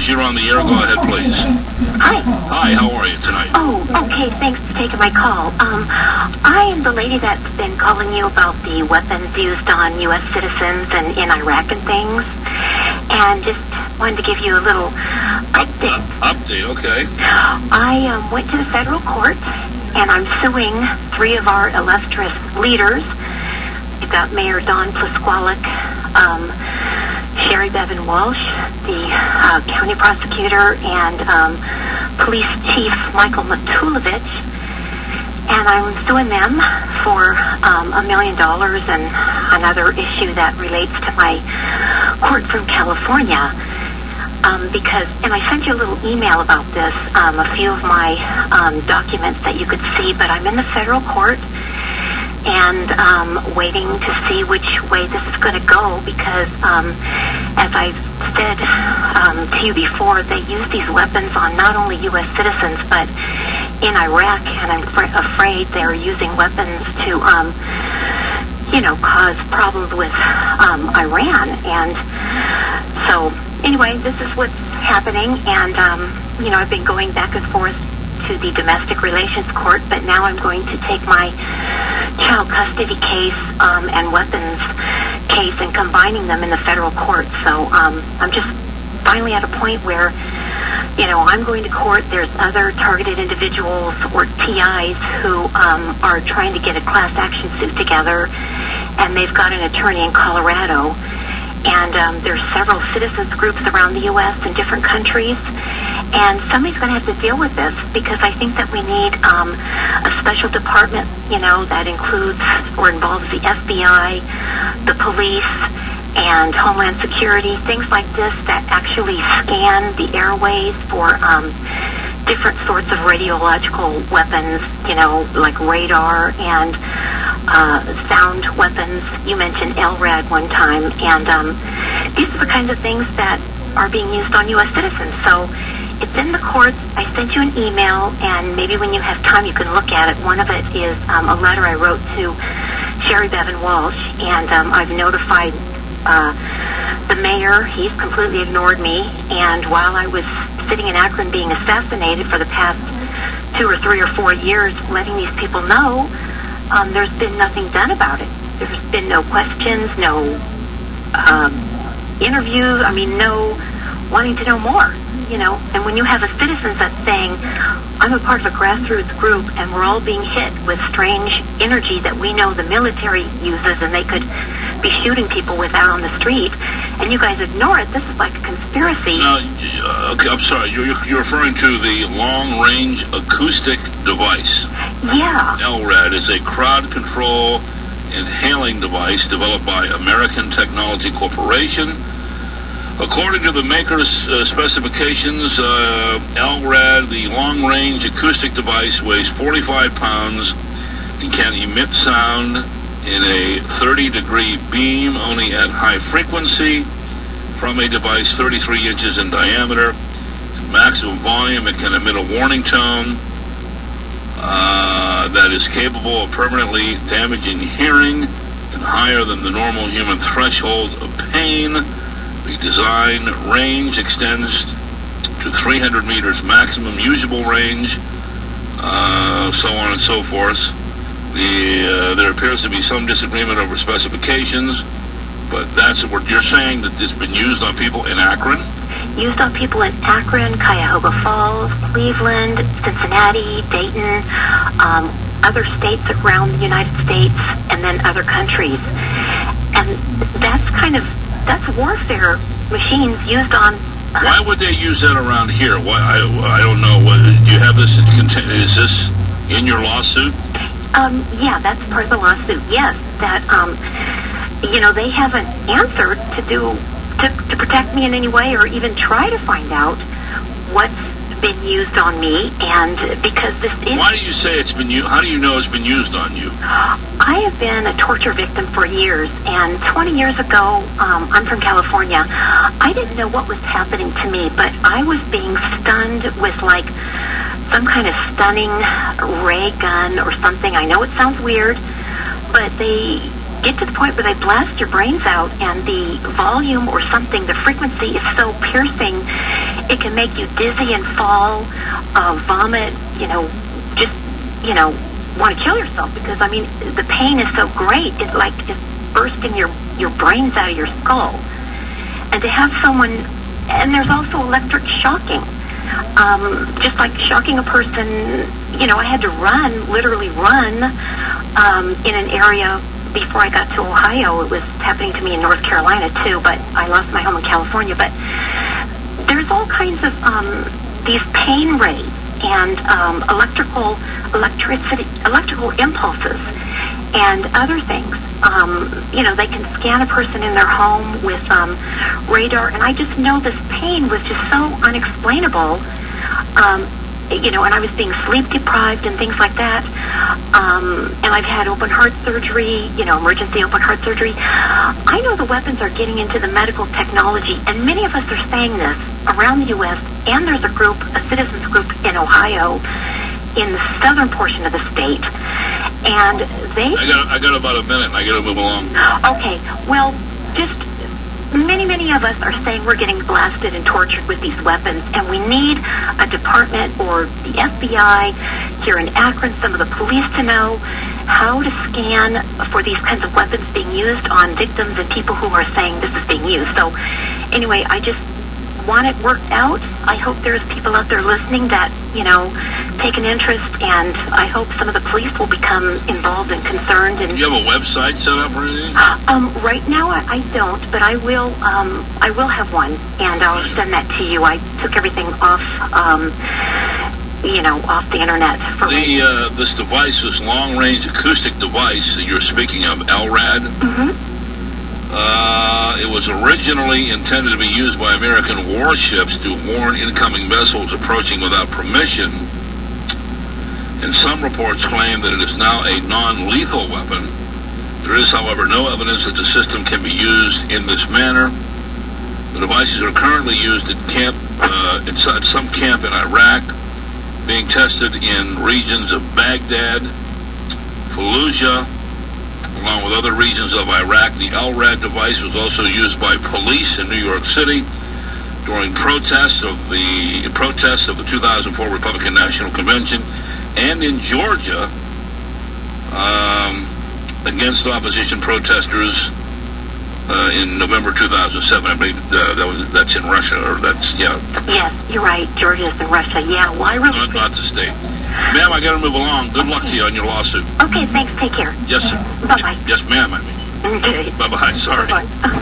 News. You're on the air. Go ahead, please. Hi. Hi, how are you tonight? Oh, okay. Thanks for taking my call. I am the lady that's been calling you about the weapons used on U.S. citizens and in Iraq and things. And just wanted to give you a little update. Update, okay. I went to the federal court, and I'm suing 3 of our illustrious leaders. We've got Mayor Don Plisqualik, Sherry Bevan Walsh, the county prosecutor, and police chief Michael Matulovich. And I'm suing them for $1 million and another issue that relates to my court from California. Because, and I sent you a little email about this, a few of my documents that you could see, but I'm in the federal court and waiting to see which way this is going to go because, as I've said to you before, they use these weapons on not only U.S. citizens, but in Iraq, and I'm afraid they're using weapons to, cause problems with Iran. And so, anyway, this is what's happening, and, I've been going back and forth to the domestic relations court, but now I'm going to take my child custody case and weapons case and combining them in the federal court. So I'm just finally at a point where, I'm going to court. There's other targeted individuals or TIs who are trying to get a class action suit together, and they've got an attorney in Colorado. And there's several citizens groups around the U.S. in different countries. And somebody's going to have to deal with this because I think that we need a special department, that includes or involves the FBI, the police, and Homeland Security, things like this that actually scan the airways for different sorts of radiological weapons, like radar and sound weapons. You mentioned LRAD one time, and these are the kinds of things that are being used on U.S. citizens. So it's in the courts. I sent you an email, and maybe when you have time you can look at it. One of it is a letter I wrote to Sherry Bevan Walsh, and I've notified the mayor. He's completely ignored me, and while I was sitting in Akron being assassinated for the past 2 or 3 or 4 years, letting these people know, there's been nothing done about it. There's been no questions, no interviews, no wanting to know more, And when you have a citizen that's saying, I'm a part of a grassroots group and we're all being hit with strange energy that we know the military uses and they could be shooting people with out on the street, and you guys ignore it, this is like a conspiracy. Now, okay, I'm sorry, you're referring to the long-range acoustic device. Yeah. LRAD is a crowd control inhaling device developed by American Technology Corporation. According to the maker's specifications, LRAD, the long-range acoustic device, weighs 45 pounds and can emit sound in a 30-degree beam only at high frequency from a device 33 inches in diameter. At maximum volume, it can emit a warning tone that is capable of permanently damaging hearing and higher than the normal human threshold of pain. The design range extends to 300 meters maximum usable range, so on and so forth. There appears to be some disagreement over specifications, but that's what you're saying, that it's been used on people in Akron? Used on people in Akron, Cuyahoga Falls, Cleveland, Cincinnati, Dayton, other states around the United States, and then other countries. And that's warfare machines used on... Why would they use that around here? Why? I don't know. Do you have this? Is this in your lawsuit? Yeah, that's part of the lawsuit. Yes, that they haven't answered to protect me in any way, or even try to find out what's been used on me, and because this is... Why do you say it's been used? How do you know it's been used on you? I have been a torture victim for years, and 20 years ago, I'm from California, I didn't know what was happening to me, but I was being stunned with, like, some kind of stunning ray gun or something. I know it sounds weird, but they get to the point where they blast your brains out, and the volume or something, the frequency is so piercing, It can make you dizzy and fall, vomit, want to kill yourself because, I mean, the pain is so great. It's like it's bursting your brains out of your skull. And to have someone, and there's also electric shocking. Just like shocking a person, I had to literally run in an area before I got to Ohio. It was happening to me in North Carolina too, but I lost my home in California. But there's all kinds of these pain rays and electrical impulses and other things. They can scan a person in their home with radar, and I just know this pain was just so unexplainable. And I was being sleep deprived and things like that. And I've had open heart surgery, emergency open heart surgery. I know the weapons are getting into the medical technology, and many of us are saying this around the U.S., and there's a citizens group in Ohio, in the southern portion of the state, and I got about a minute, and I got to move along. Okay, well, just many of us are saying we're getting blasted and tortured with these weapons, and we need a department or the FBI here in Akron, some of the police to know how to scan for these kinds of weapons being used on victims and people who are saying this is being used. So anyway, I just want it worked out. I hope there's people out there listening that, take an interest, and I hope some of the police will become involved and concerned. And do you have a website set up or anything? Right now I don't, but I will have one, and I'll send that to you. I took everything off off the internet. This device, this long-range acoustic device that you're speaking of, LRAD, it was originally intended to be used by American warships to warn incoming vessels approaching without permission. And some reports claim that it is now a non-lethal weapon. There is, however, no evidence that the system can be used in this manner. The devices are currently used at inside some camp in Iraq, being tested in regions of Baghdad, Fallujah, along with other regions of Iraq. The LRAD device was also used by police in New York City during protests of the 2004 Republican National Convention, and in Georgia against opposition protesters in November 2007. I believe that's in Russia, or that's, yeah. Yes, you're right. Georgia's in Russia. Yeah, well, I really... Not the state. Ma'am, I got to move along. Good luck to you on your lawsuit. Okay, thanks. Take care. Yes, sir. Bye-bye. Yes, ma'am, I mean. Okay. Bye-bye. Sorry. Bye-bye.